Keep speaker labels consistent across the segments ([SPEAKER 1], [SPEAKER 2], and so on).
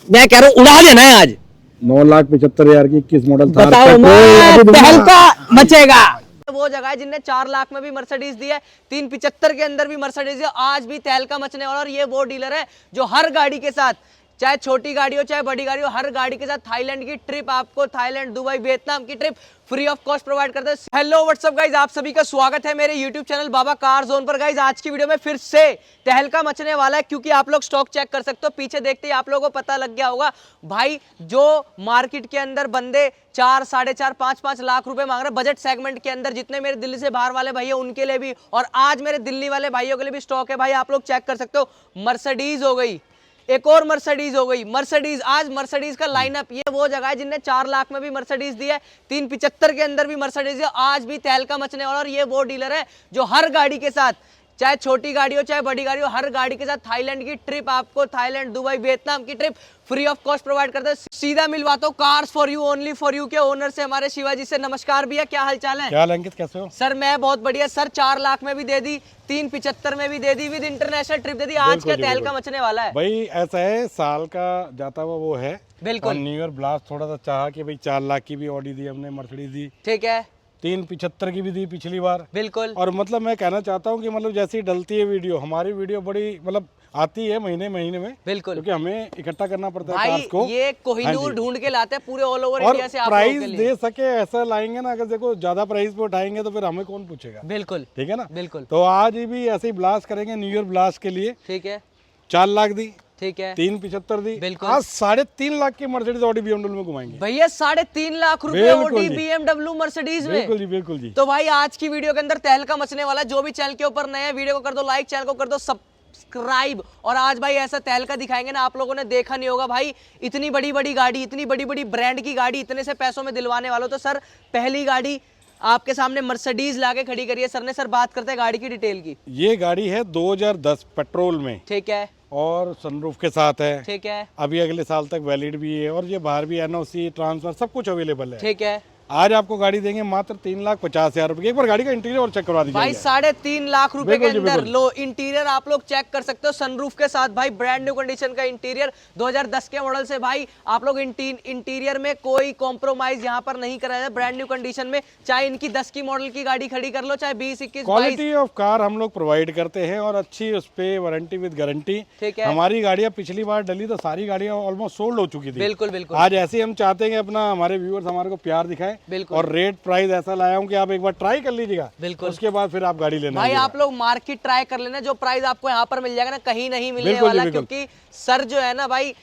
[SPEAKER 1] मैं कह रहा हूँ उड़ा देना है आज।
[SPEAKER 2] 9,75,000 की 21 मॉडल थार
[SPEAKER 1] बताओ
[SPEAKER 2] पेट्रोल
[SPEAKER 1] तहलका मचेगा।
[SPEAKER 3] वो जगह है जिनने 4 लाख में भी मर्सिडीज दी है, 375 के अंदर भी मर्सिडीज है, आज भी तहलका मचने वाला। और ये वो डीलर है जो हर गाड़ी के साथ, चाहे छोटी गाड़ी हो चाहे बड़ी गाड़ी हो, हर गाड़ी के साथ थाईलैंड की ट्रिप, आपको थाईलैंड, दुबई, वियतनाम की trip free of cost provide करते हैं। हेलो व्हाट्सअप गाइज, आप सभी का स्वागत है मेरे यूट्यूब चैनल बाबा कार जोन पर। गाइज आज की वीडियो में फिर से तहलका मचने वाला है, क्योंकि आप लोग स्टॉक चेक कर सकते हो। पीछे देखते ही आप लोगों को पता लग गया होगा भाई, जो मार्केट के अंदर बंदे 4, 4.5, 5 लाख रुपए मांग रहे हैं बजट सेगमेंट के अंदर, जितने मेरे दिल्ली से बाहर वाले भाई उनके लिए भी, और आज मेरे दिल्ली वाले भाइयों के लिए भी स्टॉक है। भाई आप लोग चेक कर सकते हो, मर्सिडीज हो गई, एक और मर्सिडीज हो गई। मर्सिडीज, आज मर्सिडीज का लाइनअप, ये वो जगह है जिनने 4 लाख में भी मर्सिडीज दी है, 375 के अंदर भी मर्सिडीज है, आज भी तहलका मचने वाला। और ये वो डीलर है जो हर गाड़ी के साथ, चाहे छोटी गाड़ी हो चाहे बड़ी गाड़ी हो, हर गाड़ी के साथ थाईलैंड की ट्रिप, आपको थाईलैंड, दुबई, वियतनाम की trip free of cost provide करते हैं। सीधा मिलवाता हूं cars for you, only for you के ओनर से, हमारे शिवाजी से। नमस्कार भैया, क्या हालचाल है?
[SPEAKER 2] क्या अंकित, कैसे हो?
[SPEAKER 3] सर मैं बहुत बढ़िया सर, 4 लाख में भी दे दी, 375 में भी दे दी, विद इंटरनेशनल ट्रिप दे दी। आज क्या तहलका मचने वाला है
[SPEAKER 2] भाई ऐसा है, साल का जाता हुआ वो है।
[SPEAKER 3] बिल्कुल।
[SPEAKER 2] और न्यू ईयर ब्लास्ट थोड़ा सा चाहा कि भाई 4 लाख की भी ऑडी दी हमने, मर्सिडीज दी,
[SPEAKER 3] ठीक है,
[SPEAKER 2] 375 की भी दी पिछली बार।
[SPEAKER 3] बिल्कुल।
[SPEAKER 2] और मतलब मैं कहना चाहता हूँ कि मतलब जैसी डलती है वीडियो, हमारी वीडियो बड़ी मतलब आती है महीने में,
[SPEAKER 3] बिल्कुल,
[SPEAKER 2] क्योंकि हमें इकट्ठा करना पड़ता है
[SPEAKER 3] भाई
[SPEAKER 2] कार्स को।
[SPEAKER 3] ये कोहिनूर
[SPEAKER 2] हाँ
[SPEAKER 3] ढूंढ के लाते हैं पूरे ऑल ओवर
[SPEAKER 2] और
[SPEAKER 3] इंडिया से आप लोगों
[SPEAKER 2] प्राइस
[SPEAKER 3] के लिए।
[SPEAKER 2] दे सके ऐसा लाएंगे ना, अगर देखो ज्यादा प्राइस पे उठाएंगे तो फिर हमें कौन पूछेगा।
[SPEAKER 3] बिल्कुल,
[SPEAKER 2] ठीक है ना?
[SPEAKER 3] बिल्कुल,
[SPEAKER 2] तो आज भी ऐसे ही ब्लास्ट करेंगे न्यू ईयर ब्लास्ट के लिए।
[SPEAKER 3] ठीक है,
[SPEAKER 2] 4 लाख दी,
[SPEAKER 3] ठीक है,
[SPEAKER 2] 375 दी,
[SPEAKER 3] बिल्कुल।
[SPEAKER 2] आज 3.5 लाख की मर्सिडीज ऑडी बीएमडब्ल्यू में घुमाएंगे।
[SPEAKER 3] भैया 3.5 लाख रुपए
[SPEAKER 2] बिल्कुल
[SPEAKER 3] ओडी
[SPEAKER 2] जी।
[SPEAKER 3] बीएमडब्ल्यू मर्सिडीज में।
[SPEAKER 2] बिल्कुल जी, बिल्कुल जी।
[SPEAKER 3] तो भाई आज की वीडियो के अंदर तहलका मचने वाला है। जो भी चैनल के ऊपर नए हैं, वीडियो को कर दो लाइक, चैनल को कर दो सब्सक्राइब। और आज भाई ऐसा तहलका दिखाएंगे ना, आप लोगों ने देखा नहीं होगा भाई। इतनी बड़ी बड़ी गाड़ी, इतनी बड़ी बड़ी ब्रांड की गाड़ी, इतने से पैसों में दिलवाने वालों। तो सर पहली गाड़ी आपके सामने मर्सिडीज लाके खड़ी करी है सर ने। सर बात करते हैं गाड़ी की डिटेल की।
[SPEAKER 2] ये गाड़ी है 2010 पेट्रोल में,
[SPEAKER 3] ठीक है,
[SPEAKER 2] और सनरूफ के साथ है।
[SPEAKER 3] ठीक है,
[SPEAKER 2] अभी अगले साल तक वैलिड भी है, और ये बाहर भी एनओसी ट्रांसफर सब कुछ अवेलेबल है।
[SPEAKER 3] ठीक है।
[SPEAKER 2] आज आपको गाड़ी देंगे मात्र 3,50,000 रुपए की। एक बार गाड़ी का इंटीरियर और चेक करवा दीजिए
[SPEAKER 3] भाई 3.5 लाख रुपए के
[SPEAKER 2] बिल्कुल जी,
[SPEAKER 3] अंदर
[SPEAKER 2] बिल्कुल।
[SPEAKER 3] लो इंटीरियर आप लोग चेक कर सकते हो, सनरूफ के साथ भाई, ब्रांड न्यू कंडीशन का इंटीरियर 2010 के मॉडल से। भाई आप लोग इंटीरियर में कोई कॉम्प्रोमाइज यहाँ पर नहीं कराया, ब्रांड न्यू कंडीशन में। चाहे इनकी 10 की मॉडल की गाड़ी खड़ी कर लो, चाहे 20, 21, 22।
[SPEAKER 2] क्वालिटी ऑफ कार हम लोग प्रोवाइड करते हैं, और अच्छी उस पे वारंटी विद गारंटी।
[SPEAKER 3] ठीक है,
[SPEAKER 2] हमारी गाड़ियां पिछली बार डली तो सारी गाड़ियां ऑलमोस्ट सोल्ड हो चुकी थी।
[SPEAKER 3] बिल्कुल, बिल्कुल,
[SPEAKER 2] आज ऐसे ही हम चाहते हैं कि अपना हमारे व्यूअर्स हमारे को प्यार दिखाएं,
[SPEAKER 3] बिल्कुल।
[SPEAKER 2] और रेट प्राइस ऐसा लाया हूं कि आप एक बार ट्राई कर लीजिएगा,
[SPEAKER 3] बिल्कुल।
[SPEAKER 2] उसके बाद फिर आप गाड़ी लेना।
[SPEAKER 3] भाई आप लोग मार्केट ट्राई कर लेना, जो प्राइस आपको यहाँ पर मिल जाएगा ना, कहीं नहीं मिलने
[SPEAKER 2] बिल्कुल जी,
[SPEAKER 3] वाला।
[SPEAKER 2] बिल्कुल।
[SPEAKER 3] क्योंकि सर जो है ना भाई,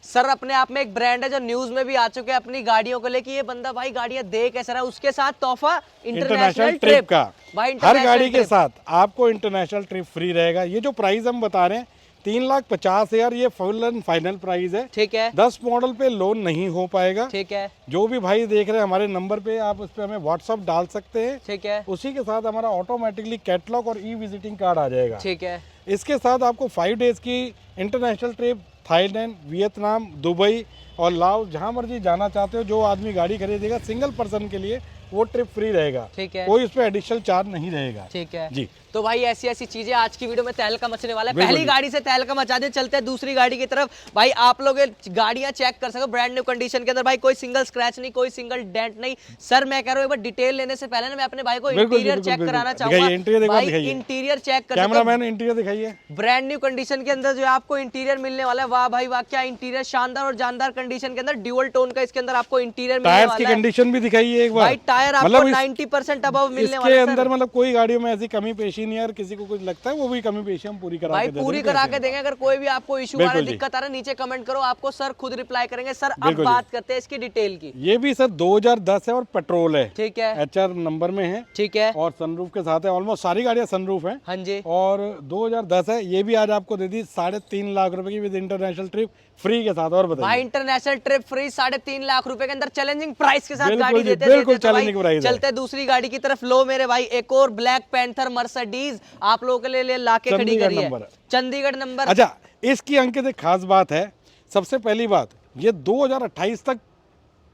[SPEAKER 3] सर अपने आप में एक ब्रांड है जो न्यूज में भी आ चुके हैं अपनी गाड़ियों को लेके। ये बंदा भाई गाड़ियां दे कैसा रहा है, उसके साथ तोहफा
[SPEAKER 2] इंटरनेशनल ट्रिप का।
[SPEAKER 3] भाई
[SPEAKER 2] हर गाड़ी के साथ आपको इंटरनेशनल ट्रिप फ्री रहेगा। ये जो प्राइस हम बता रहे हैं 3,50,000, ये फुल एंड फाइनल प्राइस है।
[SPEAKER 3] ठीक है,
[SPEAKER 2] 10 मॉडल पे लोन नहीं हो पाएगा।
[SPEAKER 3] ठीक है,
[SPEAKER 2] जो भी भाई देख रहे हैं हमारे नंबर पे, आप उस पे हमें व्हाट्सअप डाल सकते हैं।
[SPEAKER 3] ठीक है,
[SPEAKER 2] उसी के साथ हमारा ऑटोमेटिकली कैटलॉग और ई विजिटिंग कार्ड आ जाएगा।
[SPEAKER 3] ठीक है,
[SPEAKER 2] इसके साथ आपको 5 डेज की international trip Thailand, Vietnam, Dubai और लाओस, जहां मर्जी जाना चाहते हो, जो आदमी गाड़ी खरीदेगा सिंगल पर्सन के लिए वो ट्रिप फ्री रहेगा।
[SPEAKER 3] ठीक है,
[SPEAKER 2] कोई उस पर एडिशनल चार्ज नहीं रहेगा।
[SPEAKER 3] ठीक है
[SPEAKER 2] जी।
[SPEAKER 3] तो भाई ऐसी ऐसी चीजें आज की वीडियो में तहलका मचने वाला है।
[SPEAKER 2] बिल्कुल
[SPEAKER 3] पहली
[SPEAKER 2] जी।
[SPEAKER 3] गाड़ी से तहलका मचा दे, चलते हैं दूसरी गाड़ी की तरफ। भाई आप लोग ये गाड़ियां चेक कर सकते हो ब्रांड न्यू कंडीशन के अंदर। भाई कोई सिंगल स्क्रैच नहीं, कोई सिंगल डेंट नहीं। सर मैं कह रहा हूँ एक बार डिटेल लेने से पहले ना, मैं अपने भाई को
[SPEAKER 2] बिल्कुल जी,
[SPEAKER 3] इंटीरियर
[SPEAKER 2] बिल्कुल,
[SPEAKER 3] चेक
[SPEAKER 2] बिल्कुल।
[SPEAKER 3] कराना
[SPEAKER 2] दिखाइए,
[SPEAKER 3] चाहूंगा।
[SPEAKER 2] इंटीरियर एक बार
[SPEAKER 3] भाई
[SPEAKER 2] दिखाइए।
[SPEAKER 3] इंटीरियर चेक कर,
[SPEAKER 2] कैमरामैन इंटीरियर दिखाइए।
[SPEAKER 3] ब्रांड न्यू कंडीशन के अंदर जो है आपको इंटीरियर मिलने वाला है। वाह भाई वाह, क्या इंटीरियर, शानदार और जानदार कंडीशन के अंदर, ड्यूअल टोन का इसके अंदर आपको इंटीरियर मिलने
[SPEAKER 2] टायर्स की
[SPEAKER 3] वाला है।
[SPEAKER 2] कंडीशन भी दिखाइए एक बार।
[SPEAKER 3] भाई टायर आपको
[SPEAKER 2] मतलब
[SPEAKER 3] 90% अबव मिलने वाला
[SPEAKER 2] इसके
[SPEAKER 3] है
[SPEAKER 2] अंदर
[SPEAKER 3] सर।
[SPEAKER 2] मतलब कोई गाड़ियों में ऐसी कमी पेशी नहीं है, और किसी को कुछ लगता है वो भी कमी पेशी हम पूरी करा
[SPEAKER 3] भाई
[SPEAKER 2] के दे
[SPEAKER 3] पूरी
[SPEAKER 2] देंगे।
[SPEAKER 3] करा के देंगे। अगर कोई भी आपको इशू आ रहा है,
[SPEAKER 2] बिल्कुल जी।
[SPEAKER 3] दिक्कत आ रहा है, नीचे कमेंट करो, आपको सर खुद रिप्लाई करेंगे। सर अब
[SPEAKER 2] बिल्कुल जी।
[SPEAKER 3] बात करते हैं इसकी डिटेल की।
[SPEAKER 2] ये भी सर 2010 है और पेट्रोल है,
[SPEAKER 3] ठीक है,
[SPEAKER 2] HR नंबर में है,
[SPEAKER 3] ठीक है,
[SPEAKER 2] और सनरूफ के साथ है। ऑलमोस्ट सारी गाड़ियां सनरूफ हैं,
[SPEAKER 3] हाँ जी,
[SPEAKER 2] और 2010 है। ये भी आज आपको दे दी 3.5 लाख रुपए की विद इंटरनेशनल ट्रिप फ्री के साथ। और
[SPEAKER 3] भाई
[SPEAKER 2] बताइए।
[SPEAKER 3] इंटरनेशल ट्रिप फ्री 3.5 लाख रुपए के अंदर चैलेंजिंग प्राइस के साथ
[SPEAKER 2] बिल्कुल
[SPEAKER 3] गाड़ी
[SPEAKER 2] जी,
[SPEAKER 3] देते
[SPEAKER 2] बिल्कुल
[SPEAKER 3] देते। तो भाई
[SPEAKER 2] challenging price है।
[SPEAKER 3] चलते हैं दूसरी गाड़ी की तरफ। लो मेरे भाई, एक और ब्लैक पैंथर मर्सिडीज आप लोगों के लिए लाके खड़ी
[SPEAKER 2] चंडीगढ़
[SPEAKER 3] करी है।
[SPEAKER 2] नंबर है।
[SPEAKER 3] चंडीगढ़ नंबर।
[SPEAKER 2] अच्छा, इसकी अंकित एक खास बात है। सबसे पहली बात, ये 2028 तक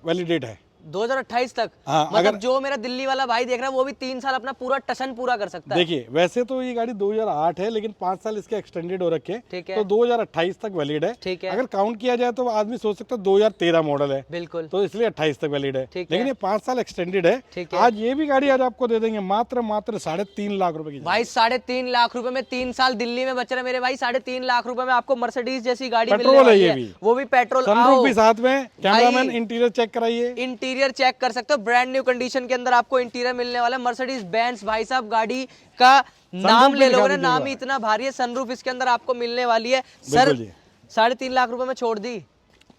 [SPEAKER 2] वैलिडेट है।
[SPEAKER 3] 2028 तक।
[SPEAKER 2] हाँ,
[SPEAKER 3] मतलब
[SPEAKER 2] अगर-
[SPEAKER 3] जो मेरा दिल्ली वाला भाई देख रहा है वो भी 3 साल अपना पूरा टशन पूरा कर सकता है।
[SPEAKER 2] देखिए वैसे तो ये गाड़ी 2008 है, लेकिन 5 साल इसके एक्सटेंडेड हो रखे,
[SPEAKER 3] ठीक है।
[SPEAKER 2] तो 2028 तक वैलिड है।
[SPEAKER 3] ठीक है।
[SPEAKER 2] अगर काउंट किया जाए तो आदमी सोच सकता है 2013 मॉडल है,
[SPEAKER 3] बिल्कुल
[SPEAKER 2] तो इसलिए 28 तक वैलिड है,
[SPEAKER 3] ठीक है।
[SPEAKER 2] लेकिन ये 5 साल एक्सटेंडेड है।
[SPEAKER 3] ठीक है।
[SPEAKER 2] आज ये भी गाड़ी आज आपको दे देंगे मात्र 3.5 लाख रुपए की।
[SPEAKER 3] भाई 3.5 लाख रुपए में 3 साल दिल्ली में बच रहे मेरे भाई। 3.5 लाख रुपए में आपको मर्सिडीज जैसी गाड़ी मिलने
[SPEAKER 2] पेट्रोल है
[SPEAKER 3] वाली
[SPEAKER 2] ये
[SPEAKER 3] है,
[SPEAKER 2] भी।
[SPEAKER 3] वो भी पेट्रोल।
[SPEAKER 2] सनरूफ भी साथ में, कैमरामैन
[SPEAKER 3] भाई-
[SPEAKER 2] इंटीरियर चेक कराइए,
[SPEAKER 3] इंटीरियर चेक कर सकते हो, ब्रांड न्यू कंडीशन के अंदर आपको इंटीरियर मिलने वाला है। मर्सिडीज बेंज भाई साहब गाड़ी का नाम
[SPEAKER 2] भी
[SPEAKER 3] ले
[SPEAKER 2] दिखा
[SPEAKER 3] लोगे ना,
[SPEAKER 2] दीजिएगा।
[SPEAKER 3] नाम ही इतना भारी है। सनरूफ इसके अंदर आपको मिलने वाली है। सर
[SPEAKER 2] बिल्कुल जी।
[SPEAKER 3] 3.5 लाख रुपए में छोड़ दी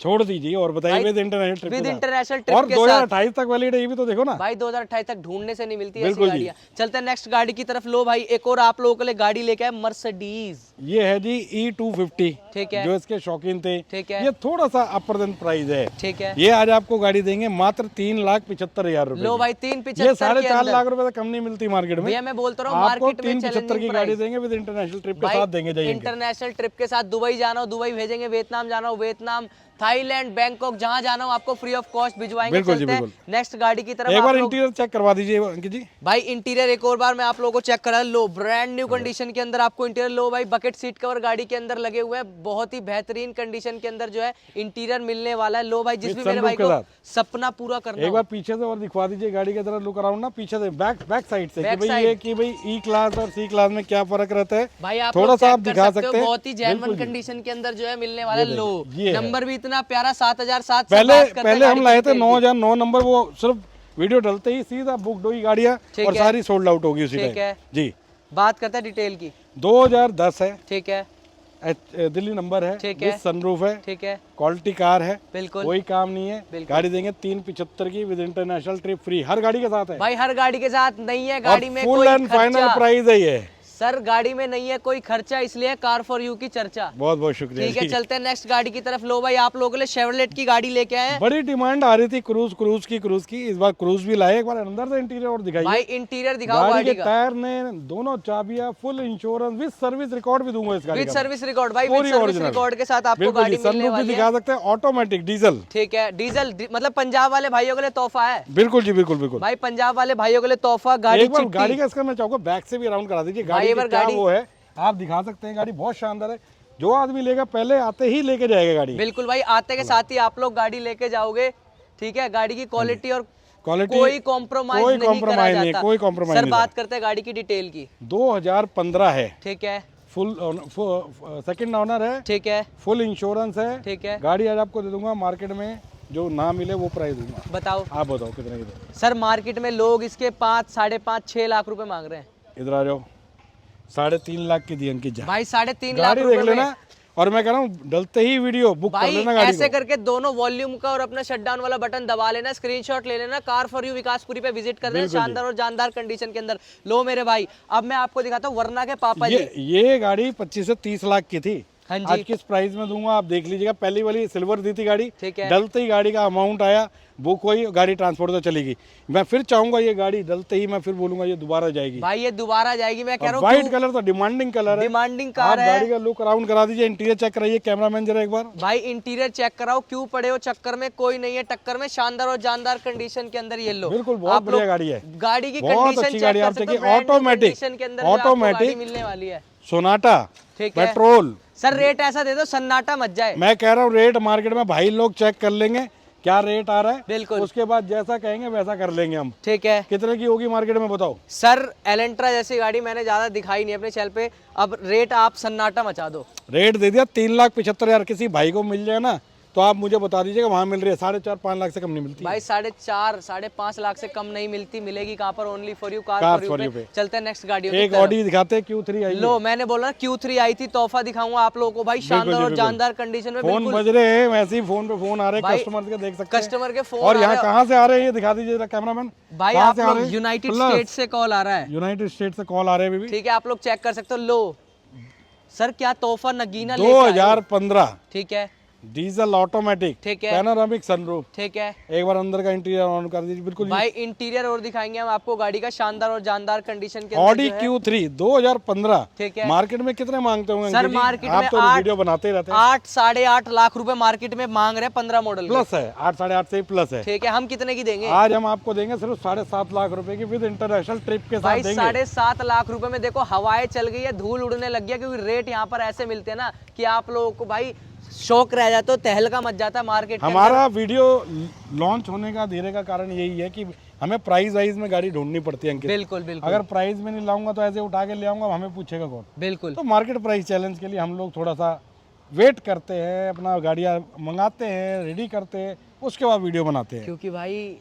[SPEAKER 2] छोड़ दीजिए और बताइए
[SPEAKER 3] भाई,
[SPEAKER 2] विद इंटरनेशनल ट्रिप
[SPEAKER 3] विद
[SPEAKER 2] के साथ।
[SPEAKER 3] इंटरनेशनल ट्रिप
[SPEAKER 2] और
[SPEAKER 3] के साथ
[SPEAKER 2] 2028 तक वैलिड है, ये भी तो देखो ना
[SPEAKER 3] भाई। 2028 तक ढूंढने से नहीं मिलती ऐसी
[SPEAKER 2] बिल्कुल जी।
[SPEAKER 3] गाड़ियां। चलते हैं नेक्स्ट गाड़ी की तरफ। लो भाई एक और आप लोगों के लिए गाड़ी लेके आए मर्सिडीज।
[SPEAKER 2] ये है जी E250,
[SPEAKER 3] ठीक है।
[SPEAKER 2] जो इसके शौकीन थे।
[SPEAKER 3] ठीक है।
[SPEAKER 2] ये थोड़ा सा अपर देन प्राइस है।
[SPEAKER 3] ठीक है।
[SPEAKER 2] ये आज आपको गाड़ी देंगे मात्र 3,75,000 रुपए
[SPEAKER 3] लो
[SPEAKER 2] की।
[SPEAKER 3] भाई
[SPEAKER 2] ये
[SPEAKER 3] 3.75 के
[SPEAKER 2] 4.5
[SPEAKER 3] अंदर।
[SPEAKER 2] लाख रुपए से कम नहीं मिलती मार्केट में।
[SPEAKER 3] भैया मैं बोलता रहा हूँ
[SPEAKER 2] आपको
[SPEAKER 3] मार्केट में
[SPEAKER 2] 375 की गाड़ी देंगे विद इंटरनेशनल ट्रिप के साथ देंगे। जाइए
[SPEAKER 3] इंटरनेशनल ट्रिप के साथ दुबई जाना हो दुबई भेजेंगे, वियतनाम जाना हो वियतनाम, थाईलैंड, बैंकॉक, जहां जाना हो आपको फ्री ऑफ कॉस्ट भिजवाएंगे।
[SPEAKER 2] बिल्कुल जी,
[SPEAKER 3] चलते हैं
[SPEAKER 2] बिल्कुल।
[SPEAKER 3] नेक्स्ट गाड़ी की तरफ।
[SPEAKER 2] एक
[SPEAKER 3] आप
[SPEAKER 2] बार
[SPEAKER 3] लोग-
[SPEAKER 2] इंटीरियर चेक करवा दीजिए अंकित जी।
[SPEAKER 3] भाई इंटीरियर एक और बार मैं आप लोगों को चेक करा। लो ब्रांड न्यू कंडीशन के अंदर आपको इंटीरियर। लो भाई बकेट सीट कवर गाड़ी के अंदर लगे हुए हैं, बहुत ही बेहतरीन कंडीशन के अंदर जो है इंटीरियर मिलने वाला है। लो भाई जिस भी मेरे भाई
[SPEAKER 2] sunroof के
[SPEAKER 3] को
[SPEAKER 2] साथ।
[SPEAKER 3] सपना पूरा करना
[SPEAKER 2] एक
[SPEAKER 3] हो।
[SPEAKER 2] बार पीछे से और दिखवा दीजिए गाड़ी की तरह लुक अराउंड ना, पीछे से बैक साइड से, कि
[SPEAKER 3] Back
[SPEAKER 2] भाई
[SPEAKER 3] side।
[SPEAKER 2] ये कि भाई ई क्लास और सी क्लास में क्या फर्क रहता है।
[SPEAKER 3] भाई आप
[SPEAKER 2] थोड़ा
[SPEAKER 3] लोग
[SPEAKER 2] सा आप
[SPEAKER 3] चेक कर
[SPEAKER 2] दिखा
[SPEAKER 3] सकते हो,
[SPEAKER 2] सकते हैं।
[SPEAKER 3] बहुत ही जेन्युइन
[SPEAKER 2] बिल्कुल जी।
[SPEAKER 3] कंडीशन के अंदर जो है मिलने वाला है। लो
[SPEAKER 2] ये है।
[SPEAKER 3] नंबर भी इतना प्यारा 7007 से
[SPEAKER 2] पहले
[SPEAKER 3] बात करते हैं
[SPEAKER 2] पहले
[SPEAKER 3] गाड़ी
[SPEAKER 2] हम लाए
[SPEAKER 3] की
[SPEAKER 2] थे
[SPEAKER 3] डिटेल की।
[SPEAKER 2] 9,009 नंबर, वो सिर्फ वीडियो डलते ही सीधा बुक हुई गाड़ियाँ
[SPEAKER 3] ठीक
[SPEAKER 2] और
[SPEAKER 3] है।
[SPEAKER 2] सारी सोल्ड आउट होगी उसी
[SPEAKER 3] ठीक
[SPEAKER 2] टाइम
[SPEAKER 3] है।
[SPEAKER 2] जी।
[SPEAKER 3] बात करते हैं डिटेल की।
[SPEAKER 2] 2010 है,
[SPEAKER 3] ठीक है।
[SPEAKER 2] दिल्ली नंबर है,
[SPEAKER 3] ठीक है।
[SPEAKER 2] सनरूफ है,
[SPEAKER 3] ठीक है।
[SPEAKER 2] क्वालिटी कार है,
[SPEAKER 3] बिल्कुल
[SPEAKER 2] कोई काम नहीं है।
[SPEAKER 3] बिल्कुल।
[SPEAKER 2] गाड़ी देंगे 375 की विद इंटरनेशनल ट्रिप फ्री, हर गाड़ी के साथ है।
[SPEAKER 3] भाई हर गाड़ी के साथ नहीं है, गाड़ी में
[SPEAKER 2] फुल
[SPEAKER 3] कोई
[SPEAKER 2] एंड फाइनल
[SPEAKER 3] खर्चा।
[SPEAKER 2] प्राइस है ये।
[SPEAKER 3] सर गाड़ी में नहीं है कोई खर्चा, इसलिए कार फॉर यू की चर्चा।
[SPEAKER 2] बहुत बहुत शुक्रिया
[SPEAKER 3] ठीक है
[SPEAKER 2] जी।
[SPEAKER 3] चलते हैं नेक्स्ट गाड़ी की तरफ। लो भाई आप लोगों के लिए शेवरलेट की गाड़ी लेके आए हैं।
[SPEAKER 2] बड़ी डिमांड आ रही थी क्रूज की, इस बार क्रूज भी लाए। एक बार अंदर से इंटीरियर और दिखाइए।
[SPEAKER 3] भाई इंटीरियर दिखाओ
[SPEAKER 2] गाड़ी
[SPEAKER 3] गाड़ी
[SPEAKER 2] के
[SPEAKER 3] का
[SPEAKER 2] टायर ने दोनों चाबियां, full insurance with service record भी दूंगा इस गाड़ी
[SPEAKER 3] विद
[SPEAKER 2] का।
[SPEAKER 3] Service record. भाई विद
[SPEAKER 2] पूरी
[SPEAKER 3] सर्विस
[SPEAKER 2] original।
[SPEAKER 3] रिकॉर्ड के साथ आपको
[SPEAKER 2] बिल्कुल
[SPEAKER 3] गाड़ी
[SPEAKER 2] जी,
[SPEAKER 3] मिलने
[SPEAKER 2] सनरूफ भी
[SPEAKER 3] वाली है।
[SPEAKER 2] दिखा सकते हैं, ऑटोमेटिक डीजल।
[SPEAKER 3] ठीक है डीजल मतलब पंजाब वाले भाइयों के लिए तोहफा है।
[SPEAKER 2] बिल्कुल जी, बिल्कुल बिल्कुल।
[SPEAKER 3] भाई पंजाब वाले भाइयों के लिए तोहफा गाड़ी
[SPEAKER 2] एक बार
[SPEAKER 3] चिट्ठी।
[SPEAKER 2] गाड़ी का इसका मैं चाहूंगा बैक से भी राउंड करा दीजिए।
[SPEAKER 3] भाई,
[SPEAKER 2] गाड़ी
[SPEAKER 3] एक
[SPEAKER 2] की
[SPEAKER 3] बार
[SPEAKER 2] क्या
[SPEAKER 3] गाड़ी-
[SPEAKER 2] वो है आप दिखा सकते हैं। गाड़ी बहुत शानदार है, जो आदमी लेगा पहले आते ही लेके जाएगा गाड़ी।
[SPEAKER 3] बिल्कुल भाई आते के साथ ही आप लोग गाड़ी लेके जाओगे। ठीक है गाड़ी की क्वालिटी और
[SPEAKER 2] क्वालिटी
[SPEAKER 3] कोई कॉम्प्रोमाइज
[SPEAKER 2] कोई
[SPEAKER 3] नहीं करा
[SPEAKER 2] compromise नहीं,
[SPEAKER 3] जाता।
[SPEAKER 2] कोई compromise
[SPEAKER 3] सर
[SPEAKER 2] नहीं
[SPEAKER 3] बात करते हैं गाड़ी की डिटेल की।
[SPEAKER 2] 2015 है,
[SPEAKER 3] ठीक है।
[SPEAKER 2] फुल सेकंड ओनर है,
[SPEAKER 3] ठीक है।
[SPEAKER 2] फुल इंश्योरेंस है।
[SPEAKER 3] ठीक है।
[SPEAKER 2] गाड़ी आज आपको दे दूंगा मार्केट में जो ना मिले वो प्राइस दूंगा।
[SPEAKER 3] बताओ
[SPEAKER 2] आप बताओ कितने की दे।
[SPEAKER 3] सर मार्केट में लोग इसके 5, 5.5, 6 लाख रुपए मांग रहे हैं।
[SPEAKER 2] इधर आ जाओ, 3.5 लाख की दी अंकित जा।
[SPEAKER 3] भाई 3.5 लाख
[SPEAKER 2] गाड़ी
[SPEAKER 3] रुपए
[SPEAKER 2] देख
[SPEAKER 3] में
[SPEAKER 2] लेना, और मैं कह रहा हूँ डलते ही वीडियो बुक कर
[SPEAKER 3] भाई
[SPEAKER 2] लेना गाड़ी
[SPEAKER 3] ऐसे
[SPEAKER 2] को।
[SPEAKER 3] करके दोनों वॉल्यूम का और अपना शटडाउन वाला बटन दबा लेना, स्क्रीनशॉट ले लेना, कार फॉर यू विकासपुरी पे विजिट कर देना।
[SPEAKER 2] बिल्कुल जी।
[SPEAKER 3] शानदार और जानदार कंडीशन के अंदर। लो मेरे भाई अब मैं आपको दिखाता हूँ वरना के पापा जी।
[SPEAKER 2] ये गाड़ी 25 से 30 लाख की थी।
[SPEAKER 3] हाँ जी।
[SPEAKER 2] आज किस प्राइस में दूंगा आप देख लीजिएगा। पहली वाली सिल्वर दी थी गाड़ी,
[SPEAKER 3] ठीक है।
[SPEAKER 2] डलते ही गाड़ी का अमाउंट आया, बुक हुई, गाड़ी ट्रांसपोर्ट से चलेगी। मैं फिर चाहूंगा ये गाड़ी डलते ही मैं फिर बोलूंगा ये दोबारा जाएगी।
[SPEAKER 3] भाई ये दोबारा जाएगी। मैं कह रहा हूँ
[SPEAKER 2] व्हाइट कलर तो डिमांडिंग कलर है।
[SPEAKER 3] डिमांडिंग
[SPEAKER 2] आप
[SPEAKER 3] कार है।
[SPEAKER 2] गाड़ी का लुक अराउंड करा दीजिए, इंटीरियर चेक कराइए कैमरामैन जरा एक बार।
[SPEAKER 3] भाई इंटीरियर चेक कराओ, क्यों पड़े हो चक्कर में, कोई नहीं है टक्कर में। शानदार और जानदार कंडीशन के अंदर ये लो।
[SPEAKER 2] बिल्कुल बहुत
[SPEAKER 3] आप
[SPEAKER 2] बढ़िया
[SPEAKER 3] लोग
[SPEAKER 2] गाड़ी है,
[SPEAKER 3] गाड़ी की
[SPEAKER 2] बहुत
[SPEAKER 3] कंडीशन
[SPEAKER 2] अच्छी
[SPEAKER 3] चेक
[SPEAKER 2] गाड़ी
[SPEAKER 3] कर
[SPEAKER 2] आप
[SPEAKER 3] सकते हो।
[SPEAKER 2] देखिए,
[SPEAKER 3] brand new
[SPEAKER 2] ऑटोमेटिक,
[SPEAKER 3] condition के अंदर जो आपको गाड़ी
[SPEAKER 2] ऑटोमेटिक,
[SPEAKER 3] मिलने वाली है।
[SPEAKER 2] सोनाटा,
[SPEAKER 3] ठीक है।
[SPEAKER 2] पेट्रोल।
[SPEAKER 3] सर रेट ऐसा दे दो सन्नाटा मच जाए।
[SPEAKER 2] मैं कह रहा हूँ रेट मार्केट में भाई लोग चेक कर लेंगे क्या रेट आ रहा है,
[SPEAKER 3] बिल्कुल।
[SPEAKER 2] उसके बाद जैसा कहेंगे वैसा कर लेंगे हम।
[SPEAKER 3] ठीक है
[SPEAKER 2] कितने की होगी मार्केट में बताओ।
[SPEAKER 3] सर एलेंट्रा जैसी गाड़ी मैंने ज्यादा दिखाई नहीं अपने चैनल पे। अब रेट आप सन्नाटा मचा दो।
[SPEAKER 2] रेट दे दिया 3,75,000। किसी भाई को मिल जाए ना तो आप मुझे बता दीजिएगा, वहाँ मिल रही है 4.5-5 लाख से कम नहीं मिलती।
[SPEAKER 3] भाई 4.5 5.5 लाख से कम नहीं मिलती। मिलेगी कहाँ पर? Only for you, car
[SPEAKER 2] car
[SPEAKER 3] for
[SPEAKER 2] for
[SPEAKER 3] you
[SPEAKER 2] you
[SPEAKER 3] पे।
[SPEAKER 2] पे।
[SPEAKER 3] चलते हैं नेक्स्ट गाड़ी
[SPEAKER 2] एक ऑडी दिखाते हैं, Q3 आई है।
[SPEAKER 3] लो मैंने बोला Q3 आई थी, तोहफा दिखाऊंगा आप लोगों को भाई। शानदार और
[SPEAKER 2] बिल्कुल।
[SPEAKER 3] जानदार कंडीशन में।
[SPEAKER 2] फोन
[SPEAKER 3] बिल्कुल
[SPEAKER 2] बज रहे हैं, वैसे ही फोन पे फोन आ रहे हैं
[SPEAKER 3] भाई,
[SPEAKER 2] कस्टमर के, देख सकते हैं
[SPEAKER 3] कस्टमर के फोन
[SPEAKER 2] और
[SPEAKER 3] आ
[SPEAKER 2] यहाँ
[SPEAKER 3] रहे हैं।
[SPEAKER 2] कहाँ से आ रहे हैं ये दिखा दीजिए जरा कैमरामैन।
[SPEAKER 3] भाई
[SPEAKER 2] कहाँ
[SPEAKER 3] आप
[SPEAKER 2] से आ
[SPEAKER 3] लोग
[SPEAKER 2] रहे हैं?
[SPEAKER 3] यूनाइटेड
[SPEAKER 2] Plus,
[SPEAKER 3] स्टेट से कॉल आ रहा है।
[SPEAKER 2] यूनाइटेड स्टेट से कॉल आ रहे हैं अभी।
[SPEAKER 3] ठीक है आप लोग चेक कर सकते हो। लो सर क्या तोहफा नगीना लेके आए हो।
[SPEAKER 2] 2015
[SPEAKER 3] ठीक है
[SPEAKER 2] डीजल ऑटोमेटिक,
[SPEAKER 3] ठीक है।
[SPEAKER 2] Panoramic sunroof.
[SPEAKER 3] ठीक है
[SPEAKER 2] एक बार अंदर का इंटीरियर ऑन कर दीजिए। बिल्कुल
[SPEAKER 3] भाई, इंटीरियर और दिखाएंगे हम आपको गाड़ी का शानदार और जानदार कंडीशन के अंदर
[SPEAKER 2] ऑडी
[SPEAKER 3] जो है।
[SPEAKER 2] Q3 2015।
[SPEAKER 3] ठीक है।
[SPEAKER 2] मार्केट में कितने मांगते होंगे
[SPEAKER 3] सर
[SPEAKER 2] अंकित जी?
[SPEAKER 3] मार्केट
[SPEAKER 2] आप
[SPEAKER 3] में
[SPEAKER 2] तो वीडियो बनाते रहते हैं।
[SPEAKER 3] 8 साढ़े 8 लाख रुपए मार्केट में मांग रहे हैं 15 मॉडल
[SPEAKER 2] प्लस है, 8 साढ़े 8 से ही प्लस है।
[SPEAKER 3] ठीक है, हम कितने की देंगे
[SPEAKER 2] आज हम आपको देंगे सिर्फ 7.5 लाख रुपए की विद इंटरनेशनल ट्रिप के साथ
[SPEAKER 3] भाई?
[SPEAKER 2] देंगे।
[SPEAKER 3] 7.5 लाख रुपए में देखो हवाएं चल गई है, धूल उड़ने लग गया, क्योंकि रेट यहाँ पर ऐसे मिलते हैं ना कि आप लोगों को भाई शौक रह जाता है, तहलका मच जाता है मार्केट के अंदर।
[SPEAKER 2] हमारा वीडियो लॉन्च होने का धीरे का कारण यही है कि हमें प्राइस वाइज में गाड़ी ढूंढनी पड़ती है अंकित।
[SPEAKER 3] बिल्कुल बिल्कुल
[SPEAKER 2] अगर प्राइस में नहीं लाऊंगा तो ऐसे उठा के ले आऊंगा, हमें पूछेगा कौन?
[SPEAKER 3] बिल्कुल।
[SPEAKER 2] तो मार्केट प्राइस चैलेंज के लिए हम लोग थोड़ा सा वेट करते हैं, अपना गाड़ियाँ मंगाते हैं, रेडी करते हैं, उसके बाद वीडियो बनाते हैं।
[SPEAKER 3] क्योंकि भाई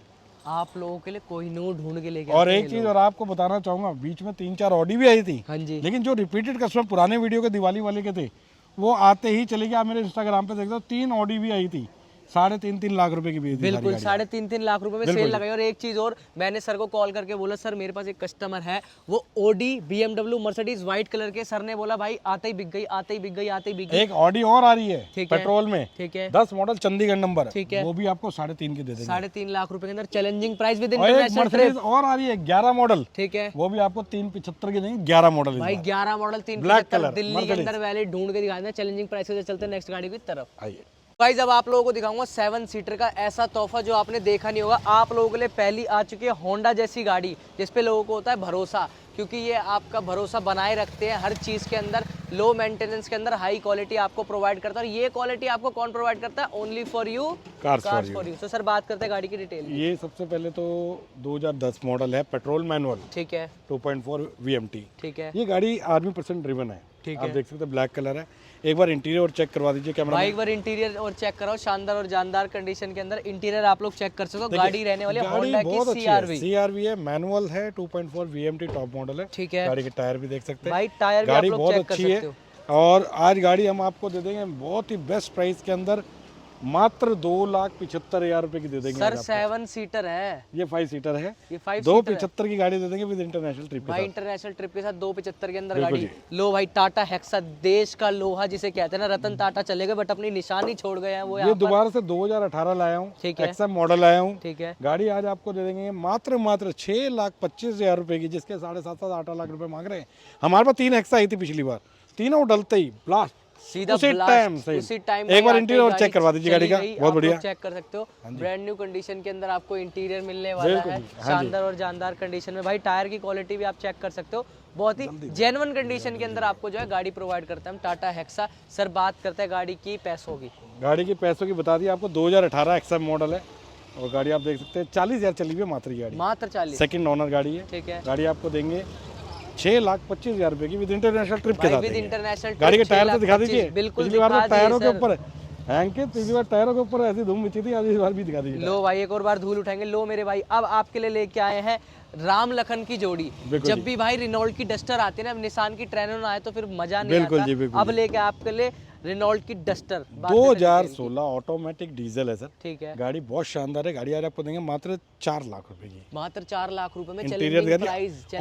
[SPEAKER 3] आप लोगों के लिए कोहिनूर ढूंढ के लेके
[SPEAKER 2] और
[SPEAKER 3] आते
[SPEAKER 2] एक
[SPEAKER 3] हैं
[SPEAKER 2] चीज
[SPEAKER 3] लोग।
[SPEAKER 2] और आपको बताना चाहूंगा, बीच में 3-4 ऑडी भी आई थी,
[SPEAKER 3] हाँ जी,
[SPEAKER 2] लेकिन जो रिपीटेड कस्टमर पुराने वीडियो के दिवाली वाले के थे, वो आते ही चले गए। आप मेरे इंस्टाग्राम पे देखते हो 3 ऑडी भी आई थी, 3.5 लाख रुपए की बेच दी।
[SPEAKER 3] बिल्कुल 3.5 लाख रुपए में सेल लगाई। और एक चीज और, मैंने सर को कॉल करके बोला सर मेरे पास एक कस्टमर है, वो Audi BMW Mercedes white colour के, सर ने बोला भाई आते ही बिक गई, आते ही बिक गई, आते ही बिक गई।
[SPEAKER 2] एक ऑडी और आ रही है
[SPEAKER 3] ठीक है।
[SPEAKER 2] पेट्रोल में,
[SPEAKER 3] ठीक है,
[SPEAKER 2] 10 मॉडल चंडीगढ़ नंबर,
[SPEAKER 3] ठीक है।
[SPEAKER 2] वो भी आपको 3.5 की दे देंगे।
[SPEAKER 3] 3.5 लाख रुपए के अंदर चैलेंजिंग प्राइस विद
[SPEAKER 2] और एक
[SPEAKER 3] इंटरनेशनल ट्रिप।
[SPEAKER 2] मर्सिडीज और आ रही है 11 मॉडल,
[SPEAKER 3] ठीक है
[SPEAKER 2] वो भी आपको 375 की नहीं 11 मॉडल।
[SPEAKER 3] भाई 11 मॉडल
[SPEAKER 2] Black
[SPEAKER 3] 375
[SPEAKER 2] color,
[SPEAKER 3] दिल्ली के
[SPEAKER 2] Mercedes।
[SPEAKER 3] अंदर वैले ढूंढ के दिखा देना। चैलेंजिंग प्राइस से चलते हैं नेक्स्ट गाड़ी की तरफ।
[SPEAKER 2] आइए
[SPEAKER 3] गाइस अब आप लोगों को दिखाऊंगा 7 सीटर का ऐसा तोहफा जो आपने देखा नहीं होगा। आप लोगों के लिए पहली आ चुकी है होंडा जैसी गाड़ी, जिस पे लोगों को होता है भरोसा, क्योंकि ये आपका भरोसा बनाए रखते हैं हर चीज़ के अंदर। लो मेंटेनेंस के अंदर हाई क्वालिटी आपको प्रोवाइड करता है। और ये क्वालिटी आपको कौन प्रोवाइड करता है? Only for you,
[SPEAKER 2] cars
[SPEAKER 3] for you. तो सर बात करते हैं गाड़ी की डिटेल।
[SPEAKER 2] ये सबसे पहले तो 2010 मॉडल है, पेट्रोल मैनुअल,
[SPEAKER 3] ठीक है
[SPEAKER 2] 2.4 VMT।
[SPEAKER 3] ठीक है
[SPEAKER 2] ये गाड़ी आर्मी % ड्रिवन है।
[SPEAKER 3] ठीक
[SPEAKER 2] आप
[SPEAKER 3] है।
[SPEAKER 2] देख सकते हैं ब्लैक कलर है। एक बार इंटीरियर और चेक करवा दीजिए कैमरा।
[SPEAKER 3] भाई एक बार इंटीरियर और चेक कराओ, शानदार और जानदार कंडीशन के अंदर इंटीरियर आप लोग चेक कर सकते हो। गाड़ी रहने वाली है होंडा की CR-V।
[SPEAKER 2] CR-V है, मैनुअल है, 2.4 VMT टॉप मॉडल है।
[SPEAKER 3] ठीक है
[SPEAKER 2] गाड़ी के टायर भी देख सकते हैं,
[SPEAKER 3] भाई, टायर भी आप
[SPEAKER 2] गाड़ी
[SPEAKER 3] लोग
[SPEAKER 2] बहुत
[SPEAKER 3] चेक कर
[SPEAKER 2] अच्छी
[SPEAKER 3] सकते
[SPEAKER 2] है।
[SPEAKER 3] हो।
[SPEAKER 2] और आज गाड़ी हम आपको दे देंगे बहुत ही बेस्ट प्राइस के अंदर, मात्र 2,75,000 रुपए की दे देंगे।
[SPEAKER 3] सर 7 सीटर है,
[SPEAKER 2] ये 5 सीटर है,
[SPEAKER 3] ये 5
[SPEAKER 2] 2,75 की गाड़ी दे देंगे विद इंटरनेशनल ट्रिप के
[SPEAKER 3] भाई
[SPEAKER 2] साथ।
[SPEAKER 3] इंटरनेशनल ट्रिप के साथ 275 के अंदर
[SPEAKER 2] बिल्कुल
[SPEAKER 3] गाड़ी। लो भाई टाटा हेक्सा, देश का लोहा जिसे कहते हैं ना, रतन टाटा चले गए बट अपनी निशानी छोड़ गए हैं वो
[SPEAKER 2] ये
[SPEAKER 3] यहाँ पर।
[SPEAKER 2] दोबारा से 2018 लाया हूँ,
[SPEAKER 3] ठीक है।
[SPEAKER 2] XM मॉडल लाया हूँ।
[SPEAKER 3] ठीक है
[SPEAKER 2] गाड़ी आज आपको दे देंगे मात्र 6,25,000 रुपए की, जिसके 7.5-8 लाख रुपए मांग रहे हैं। हमारे पास 3 एक्सा आई थी पिछली बार, तीनों डलते ही ब्लास्ट
[SPEAKER 3] सीधा
[SPEAKER 2] उसी
[SPEAKER 3] blast,
[SPEAKER 2] टाइम से।
[SPEAKER 3] उसी टाइम
[SPEAKER 2] एक बार इंटीरियर और चेक करवा दीजिए गाड़ी का, बहुत बढ़िया।
[SPEAKER 3] चेक कर सकते हो, ब्रांड न्यू कंडीशन के अंदर आपको इंटीरियर मिलने वाला
[SPEAKER 2] बिल्कुल
[SPEAKER 3] है,
[SPEAKER 2] जी, हाँ जी।
[SPEAKER 3] शानदार और जानदार कंडीशन में। भाई टायर की क्वालिटी भी आप चेक कर सकते हो, बहुत ही जेन्युइन कंडीशन के अंदर आपको जो है गाड़ी प्रोवाइड करता है हम टाटा हेक्सा। सर बात करते हैं गाड़ी की पैसों की।
[SPEAKER 2] गाड़ी के पैसों की बता दी आपको, 2018 XM मॉडल है और गाड़ी आप देख सकते हैं 40,000 चली हुई है मात्र ये गाड़ी।
[SPEAKER 3] मात्र 40।
[SPEAKER 2] सेकंड ओनर गाड़ी है।
[SPEAKER 3] ठीक है
[SPEAKER 2] गाड़ी आपको देंगे 6,25,000 रुपए की विद इंटरनेशनल ट्रिप के साथ
[SPEAKER 3] विद
[SPEAKER 2] देंगे।
[SPEAKER 3] इंटरनेशनल
[SPEAKER 2] गाड़ी के टायर तो दिखा दीजिए।
[SPEAKER 3] बिल्कुल
[SPEAKER 2] पिछली बार तो
[SPEAKER 3] दिखा
[SPEAKER 2] टायरों के
[SPEAKER 3] दीजिए
[SPEAKER 2] ऊपर अंकित, पिछली बार टायरों के ऊपर ऐसी धूम मची थी, आज इस बार भी दिखा दीजिए।
[SPEAKER 3] लो भाई एक और बार धूल उठाएंगे। लो मेरे भाई अब आपके लिए लेके आए हैं राम लखन की जोड़ी।
[SPEAKER 2] बिल्कुल
[SPEAKER 3] जब
[SPEAKER 2] जी।
[SPEAKER 3] भी भाई रिनॉल्ट की डस्टर आती है ना, निसान की ट्रेनर आए तो फिर मजा नहीं
[SPEAKER 2] बिल्कुल
[SPEAKER 3] आता।
[SPEAKER 2] जी, बिल्कुल
[SPEAKER 3] अब
[SPEAKER 2] जी।
[SPEAKER 3] लेके आपके लिए रिनॉल्ट की डस्टर
[SPEAKER 2] 2016 ऑटोमेटिक डीजल है सर।
[SPEAKER 3] ठीक है
[SPEAKER 2] गाड़ी बहुत शानदार है। गाड़ी आज आपको देंगे मात्र 4 लाख रुपए की।
[SPEAKER 3] मात्र 4 लाख रुपए में
[SPEAKER 2] इंटीरियर
[SPEAKER 3] चैलेंजिंग
[SPEAKER 2] दिखा
[SPEAKER 3] प्राइस,
[SPEAKER 2] दीजिए,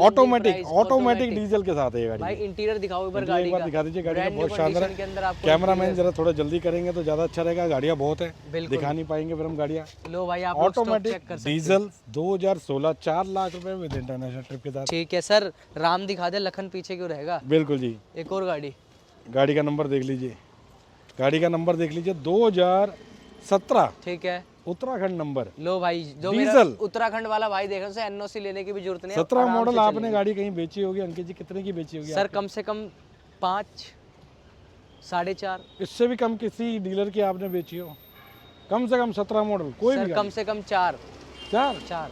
[SPEAKER 2] ऑटोमेटिक डीजल के साथ है ये गाड़ी।
[SPEAKER 3] भाई इंटीरियर दिखाओ एक बार
[SPEAKER 2] इंटीरियर
[SPEAKER 3] गाड़ी
[SPEAKER 2] एक बार
[SPEAKER 3] का।
[SPEAKER 2] दिखा दीजिए गाड़ी का,
[SPEAKER 3] Brand new
[SPEAKER 2] बहुत शानदार
[SPEAKER 3] condition के अंदर
[SPEAKER 2] है।
[SPEAKER 3] आपको
[SPEAKER 2] कैमरामैन जरा थोड़ा जल्दी करेंगे तो ज्यादा अच्छा रहेगा, गाड़ियाँ बहुत है,
[SPEAKER 3] बिल्कुल।
[SPEAKER 2] दिखा नहीं पाएंगे फिर हम गाड़ियाँ।
[SPEAKER 3] लो भाई आप लोग stock check
[SPEAKER 2] ऑटोमेटिक
[SPEAKER 3] कर सकते
[SPEAKER 2] डीजल 2016 4 लाख रुपए विद इंटरनेशनल ट्रिप के साथ।
[SPEAKER 3] हो। ठीक है सर, राम दिखा दे, लखन पीछे क्यों रहेगा।
[SPEAKER 2] बिल्कुल जी।
[SPEAKER 3] एक और गाड़ी,
[SPEAKER 2] गाड़ी का नंबर देख लीजिए, गाड़ी का नंबर देख लीजिए, 2017
[SPEAKER 3] ठीक है
[SPEAKER 2] उत्तराखंड नंबर,
[SPEAKER 3] लो भाई जो मेरा
[SPEAKER 2] डीजल।
[SPEAKER 3] उत्तराखंड वाला भाई देख रहे हो, उसे NOC लेने की भी जरूरत नहीं है।
[SPEAKER 2] 17
[SPEAKER 3] आराम
[SPEAKER 2] मॉडल
[SPEAKER 3] से
[SPEAKER 2] आपने
[SPEAKER 3] चलेगी।
[SPEAKER 2] गाड़ी कहीं बेची होगी अंकित जी, कितने की बेची होगी?
[SPEAKER 3] सर कम से कम 5, 4.5।
[SPEAKER 2] इससे भी कम किसी डीलर की आपने बेची हो? कम से कम 17 मॉडल कोई
[SPEAKER 3] सर
[SPEAKER 2] भी
[SPEAKER 3] कम से कम 4।
[SPEAKER 2] 4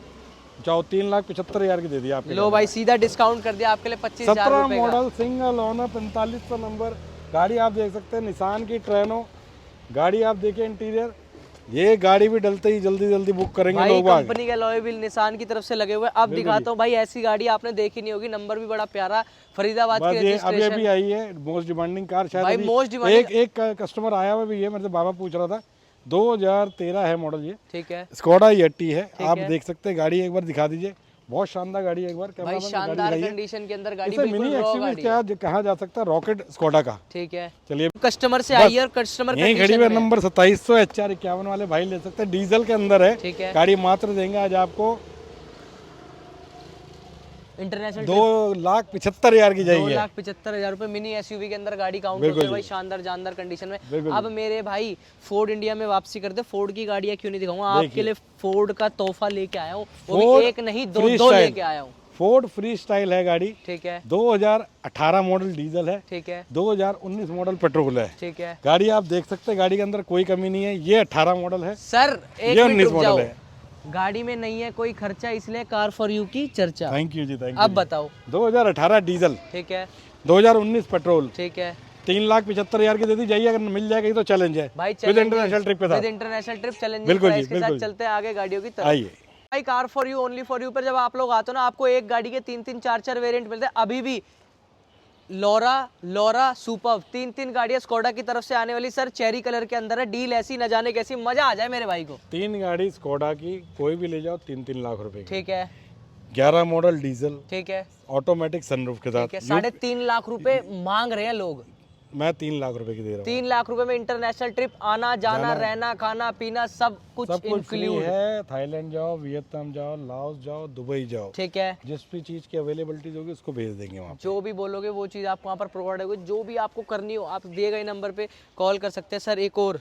[SPEAKER 2] जाओ 3,75,000 की दे दी आपके।
[SPEAKER 3] लो भाई सीधा डिस्काउंट कर दिया आपके लिए 25,000
[SPEAKER 2] 17
[SPEAKER 3] रुपए का।
[SPEAKER 2] मॉडल सिंगल ओनर 4500 नंबर गाड़ी आप देख सकते हैं, निसान की ट्रेनो गाड़ी आप देखिए। इंटीरियर ये गाड़ी भी डलते ही जल्दी बुक करेंगे
[SPEAKER 3] भाई
[SPEAKER 2] लोग।
[SPEAKER 3] कंपनी के लॉय बिल निसान की तरफ से लगे हुए। अब दिखाता हूँ भाई, ऐसी गाड़ी आपने देखी नहीं होगी, नंबर भी बड़ा प्यारा, फरीदाबाद की
[SPEAKER 2] बस ये अभी
[SPEAKER 3] रजिस्ट्रेशन।
[SPEAKER 2] अभी आई है मोस्ट डिमांडिंग कार शायद
[SPEAKER 3] भाई
[SPEAKER 2] अभी।
[SPEAKER 3] most demanding-
[SPEAKER 2] एक कस्टमर आया हुआ भी है, मेरे से बाबा पूछ रहा था, 2013 है मॉडल ये,
[SPEAKER 3] ठीक है
[SPEAKER 2] स्कोडा येटी है।
[SPEAKER 3] ठीक
[SPEAKER 2] आप
[SPEAKER 3] है।
[SPEAKER 2] देख सकते हैं गाड़ी, एक बार दिखा दीजिए। बहुत शानदार गाड़ी है। एक बार
[SPEAKER 3] भाई शानदार कंडीशन के अंदर गाड़ी,
[SPEAKER 2] इसे
[SPEAKER 3] बिल्कुल
[SPEAKER 2] मिनी
[SPEAKER 3] रॉ
[SPEAKER 2] एक्सयूवी
[SPEAKER 3] गाड़ी है।
[SPEAKER 2] क्या कहा जा सकता है, रॉकेट स्कोडा का।
[SPEAKER 3] ठीक है,
[SPEAKER 2] चलिए
[SPEAKER 3] कस्टमर से आई है और कस्टमर
[SPEAKER 2] यही खड़ी हुई नंबर 2700 HR51 वाले भाई ले सकते हैं, डीजल के अंदर है।
[SPEAKER 3] ठीक है,
[SPEAKER 2] गाड़ी मात्र देंगे आज आपको
[SPEAKER 3] इंटरनेशनल
[SPEAKER 2] 2,75,000 की जाएगी।
[SPEAKER 3] 2,75,000 रुपए मिनी एसयूवी के अंदर गाड़ी काउंट होती है भाई, शानदार जानदार कंडीशन में। अब मेरे भाई फोर्ड इंडिया में वापसी कर दे, फोर्ड की गाड़ियां क्यों नहीं दिखाऊंगा आपके लिए। फोर्ड का तोहफा लेके आया हूँ, वो भी एक नहीं दो लेके आया हूँ।
[SPEAKER 2] फोर्ड फ्री स्टाइल है गाड़ी।
[SPEAKER 3] ठीक है,
[SPEAKER 2] 2018 मॉडल डीजल है।
[SPEAKER 3] ठीक है,
[SPEAKER 2] 2019 मॉडल पेट्रोल है।
[SPEAKER 3] ठीक है,
[SPEAKER 2] गाड़ी आप देख सकते हैं, गाड़ी के अंदर कोई कमी नहीं है। ये 18 मॉडल है
[SPEAKER 3] सर एक
[SPEAKER 2] ये
[SPEAKER 3] मिनट
[SPEAKER 2] 19
[SPEAKER 3] रुक जाओ,
[SPEAKER 2] मॉडल है।
[SPEAKER 3] गाड़ी में नहीं है कोई खर्चा, इसलिए कार फॉर यू की चर्चा।
[SPEAKER 2] Thank you ji, thank you.
[SPEAKER 3] अब बताओ।
[SPEAKER 2] 2018 डीजल,
[SPEAKER 3] ठीक है,
[SPEAKER 2] 2019 पेट्रोल,
[SPEAKER 3] ठीक है,
[SPEAKER 2] 3,75,000 की दे दी जाइए। अगर मिल जाएगी तो चैलेंज है
[SPEAKER 3] भाई
[SPEAKER 2] विद इंटरनेशनल ट्रिप के साथ।
[SPEAKER 3] विद इंटरनेशनल ट्रिप चैलेंज
[SPEAKER 2] बिल्कुल जी,
[SPEAKER 3] प्राइस के साथ
[SPEAKER 2] बिल्कुल।
[SPEAKER 3] चलते हैं आगे गाड़ियों की तरफ।
[SPEAKER 2] आइए
[SPEAKER 3] भाई car for you only for you पर जब आप लोग आते हो ना, आपको एक गाड़ी के 3-3 4-4 वेरिएंट मिलते हैं। अभी भी लोरा सुपर 3-3 गाड़ियां स्कोडा की तरफ से आने वाली सर, चेरी कलर के अंदर है। डील ऐसी न जाने कैसी, मजा आ जाए मेरे भाई को।
[SPEAKER 2] 3 गाड़ी स्कोडा की कोई भी ले जाओ 3-3 लाख रुपए की।
[SPEAKER 3] ठीक है,
[SPEAKER 2] 11 मॉडल डीजल,
[SPEAKER 3] ठीक है,
[SPEAKER 2] ऑटोमेटिक सनरूफ के साथ।
[SPEAKER 3] ठीक है। 3.5 लाख रुपए मांग रहे हैं लोग,
[SPEAKER 2] मैं 3 लाख रुपए की दे रहा हूँ।
[SPEAKER 3] 3 लाख रुपए में इंटरनेशनल ट्रिप, आना जाना रहना खाना पीना सब कुछ इंक्लूड
[SPEAKER 2] है। थाईलैंड जाओ, वियतनाम जाओ, लाओस जाओ, दुबई जाओ,
[SPEAKER 3] ठीक है।
[SPEAKER 2] जिस भी चीज की अवेलेबिलिटी होगी उसको भेज देंगे वहाँ पे।
[SPEAKER 3] जो भी बोलोगे वो चीज़ आपको वहाँ पर प्रोवाइड होगी। जो भी आपको करनी हो आप दिए गए नंबर पे कॉल कर सकते हैं। सर एक और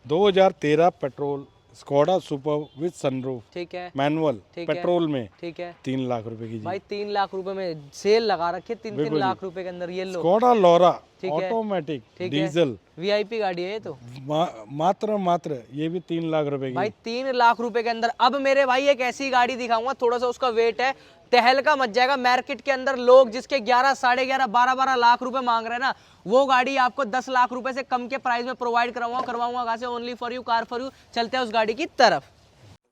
[SPEAKER 2] 2013 petrol Skoda super with sunroof,
[SPEAKER 3] ठीक है,
[SPEAKER 2] मैनुअल,
[SPEAKER 3] ठीक है,
[SPEAKER 2] पेट्रोल में
[SPEAKER 3] ठीक है।
[SPEAKER 2] 3 लाख रुपए की जी।
[SPEAKER 3] भाई 3 लाख रुपए में सेल लगा रखी है, 3-3 लाख रुपए के अंदर। ये लो
[SPEAKER 2] स्कोडा लोरा,
[SPEAKER 3] ठीक है,
[SPEAKER 2] ऑटोमेटिक
[SPEAKER 3] ठीक है।
[SPEAKER 2] डीजल,
[SPEAKER 3] वीआईपी गाड़ी है ये तो।
[SPEAKER 2] मात्र ये भी 3 लाख रुपए की।
[SPEAKER 3] भाई 3 लाख रुपए के अंदर। अब मेरे भाई एक ऐसी गाड़ी दिखाऊंगा, थोड़ा सा उसका वेट है, तहलका मच जाएगा। मार्केट के अंदर लोग जिसके 11, 11.5, 12 लाख रुपए मांग रहे हैं ना, वो गाड़ी आपको 10 लाख रुपए से कम के प्राइस में प्रोवाइड करवाऊंगा कहाँ से, only for you car for you. चलते हैं उस गाड़ी की तरफ।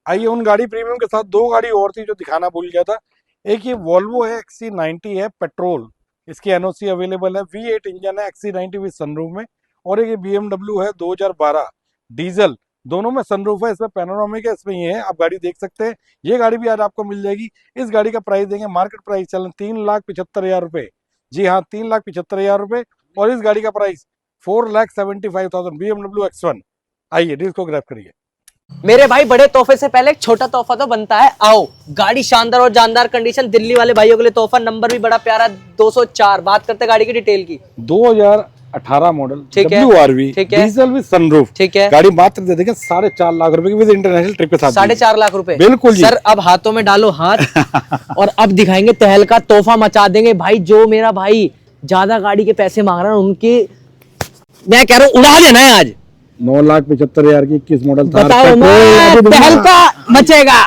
[SPEAKER 2] आइए उन गाड़ी प्रीमियम के साथ 2 गाड़ी और थी जो दिखाना भूल गया था। एक ये वॉल्वो है, XC90 है पेट्रोल, इसकी NOC अवेलेबल है। V8 इंजन है, XC90 विद सनरूफ में। और एक ये BMW है 2012 डीजल, दोनों में सनरूफ है, इसमें पैनोरामिक है, इसमें ये है, आप गाड़ी देख सकते हैं। ये गाड़ी भी आज आपको मिल जाएगी। इस गाड़ी का प्राइस देंगे, मार्केट प्राइस चलन 3,75,000 रुपए। जी हाँ, 3,75,000 रुपए। और इस गाड़ी का प्राइस 4,75,000 BMW X1। आइए डील को ग्रैब करिए।
[SPEAKER 3] मेरे भाई बड़े तोहफे से पहले एक छोटा तोहफा तो बनता है। आओ, गाड़ी शानदार और जानदार कंडीशन, दिल्ली वाले भाइयों के लिए तोहफा। नंबर भी बड़ा प्यारा 204। बात करते हैं गाड़ी की डिटेल की।
[SPEAKER 2] 2018 मॉडल,
[SPEAKER 3] ठीक है,
[SPEAKER 2] WRV,
[SPEAKER 3] ठीक है,
[SPEAKER 2] डीजल विद सनरूफ,
[SPEAKER 3] ठीक है।
[SPEAKER 2] गाड़ी मात्र दे देंगे 4.5 लाख रुपए की विद इंटरनेशनल ट्रिप के साथ।
[SPEAKER 3] 4.5 लाख रुपए,
[SPEAKER 2] बिल्कुल जी।
[SPEAKER 3] सर अब हाथों में डालो हाथ और अब दिखाएंगे तहलका, तोहफा मचा देंगे भाई। जो मेरा भाई ज्यादा गाड़ी के पैसे मांग रहा है उनकी, मैं कह रहा हूँ उड़ा देना है आज।
[SPEAKER 2] 9,75,000 की 21 मॉडल था।
[SPEAKER 3] बताओ मैं, तहलका मचेगा।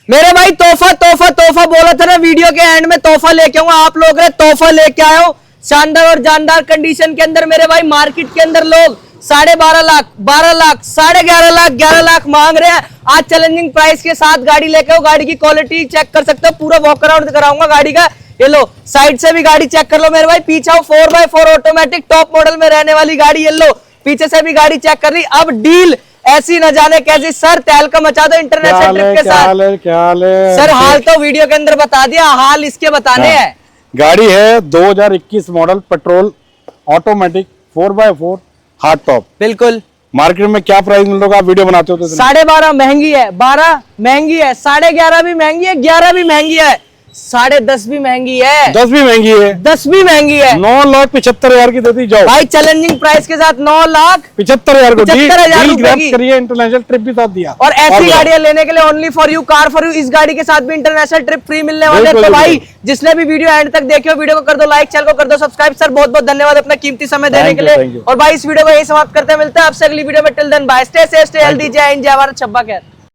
[SPEAKER 3] मेरे भाई तोहफा तोहफा तोहफा बोला था ना, वीडियो के एंड में तोहफा लेके आऊंगा। आप लोग तोहफा लेके आए हो शानदार और जानदार कंडीशन के अंदर। मेरे भाई मार्केट के अंदर लोग 12.5 लाख, 12 लाख, 11.5 लाख, 11 लाख मांग रहे हैं। आज चैलेंजिंग प्राइस के साथ गाड़ी लेके आओ। गाड़ी की क्वालिटी चेक कर सकते हो, पूरा वॉक अराउंड कराऊंगा गाड़ी का। ये लो, साइड से भी गाड़ी चेक कर लो मेरे भाई। पीछे 4x4 ऑटोमेटिक टॉप मॉडल में रहने वाली गाड़ी। ये लो, पीछे से भी गाड़ी चेक कर ली। अब डील ऐसी न जाने कैसी सर, तहलका मचा दो इंटरनेशनल ट्रिप के साथ।
[SPEAKER 2] क्या ले
[SPEAKER 3] सर हाल तो वीडियो के अंदर बता दिया, हाल इसके बताने हैं।
[SPEAKER 2] गाड़ी है 2021 model petrol, automatic 4x4 hard top.
[SPEAKER 3] बिल्कुल।
[SPEAKER 2] मार्केट में क्या प्राइस मिल रहा है, आप वीडियो बनाते हो तो
[SPEAKER 3] 12.5 महंगी है, 12 महंगी है, 11.5 भी महंगी है, 11 भी महंगी है, 10.5 भी महंगी है,
[SPEAKER 2] 10 भी महंगी है,
[SPEAKER 3] 10 भी महंगी है।
[SPEAKER 2] 9,75,000 की देती जाओ
[SPEAKER 3] भाई चैलेंजिंग प्राइस के साथ
[SPEAKER 2] 9,75,000 को
[SPEAKER 3] 75,000
[SPEAKER 2] डील
[SPEAKER 3] रुपए
[SPEAKER 2] ग्रैब
[SPEAKER 3] की।
[SPEAKER 2] करिए, इंटरनेशनल ट्रिप भी साथ दिया।
[SPEAKER 3] और ऐसी गाड़ियां लेने के लिए only for you car for you, इस गाड़ी के साथ भी इंटरनेशनल ट्रिप फ्री मिलने वाले हैं। तो भाई जिसने भी वीडियो एंड तक देखी हो, वीडियो को कर दो लाइक, चैनल को कर दो सब्सक्राइब। सर बहुत बहुत धन्यवाद अपना कीमती समय देने के लिए। और भाई इस वीडियो को यही समाप्त करते हैं, मिलते हैं आपसे अगली वीडियो में। Till then bye, stay safe, stay healthy. जय हिंद, जय भारत, शब्बा खैर।